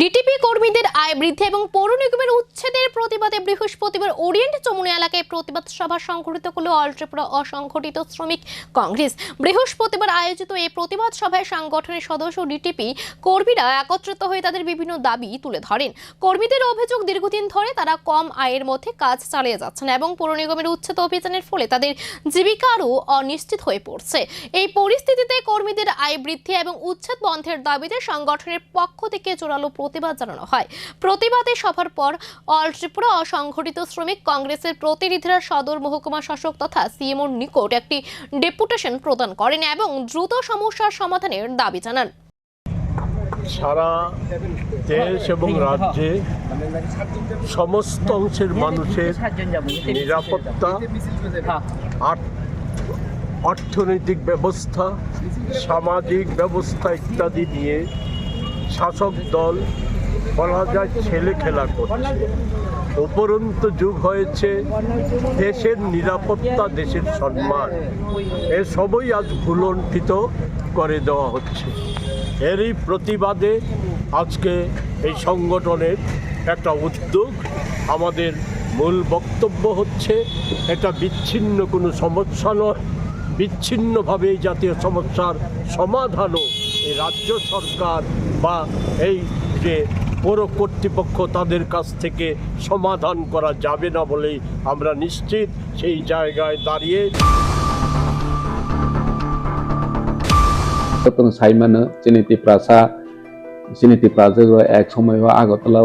DTP কর্মীদের আয় বৃদ্ধি এবং পৌর নিগমের উচ্ছেদের প্রতিবাদে বৃহস্পতিবার ওরিয়েন্ট চমুনিয়া এলাকায় প্রতিবাদ সভা সংঘটিত করল অল ত্রিপুরা অসংগঠিত শ্রমিক কংগ্রেস। বৃহস্পতিবার আয়োজিত এই প্রতিবাদ সভায় সংগঠনের সদস্য ডিটিপি কর্মীরা একত্রিত হয়ে তাদের বিভিন্ন দাবি তুলে ধরেন। কর্মীদের অভিযোগ, দীর্ঘদিন ধরে তারা কম আয়ের মধ্যে কাজ চালিয়ে যাচ্ছেন এবং পৌর নিগমের উচ্ছেদ অভিযানের ফলে তাদের জীবিকা আরও অনিশ্চিত হয়ে পড়ছে। এই পরিস্থিতিতে কর্মীদের আয় বৃদ্ধি এবং উচ্ছেদ বন্ধের দাবিতে সংগঠনের পক্ষ থেকে জোরালো প্রতিবাদ জানানো হয়। প্রতিবাদে সভার পর অল ত্রিপুরা অসংগঠিত শ্রমিক কংগ্রেসের প্রতিনিধিরা সদর মহকুমা শাসক তথা সিএমওর নিকট একটি ডেপুটেশন প্রদান করেন এবং দ্রুত সমস্যার সমাধানের দাবি জানান। সারা দেশ এবং রাজ্যে সমস্ত অংশের মানুষের নিরাপত্তা, অর্থনৈতিক ব্যবস্থা, সামাজিক ব্যবস্থা ইত্যাদি নিয়ে শাসক দল বলা যায় ছেলে খেলা করছে। উপরন্তু যুগ হয়েছে দেশের নিরাপত্তা, দেশের সম্মান, এসবই আজ ভুলণ্ঠিত করে দেওয়া হচ্ছে। এরই প্রতিবাদে আজকে এই সংগঠনের একটা উদ্যোগ। আমাদের মূল বক্তব্য হচ্ছে এটা বিচ্ছিন্ন কোনো সমস্যা নয়, বিচ্ছিন্নভাবে এই জাতীয় সমস্যার সমাধানও এই রাজ্য সরকার বা এই যে পৌর কর্তৃপক্ষ তাদের কাছ থেকে সমাধান করা যাবে না বলেই আমরা নিশ্চিত। সেই জায়গায় দাঁড়িয়ে साइमान चिनिति प्रासा एक समय আগরতলা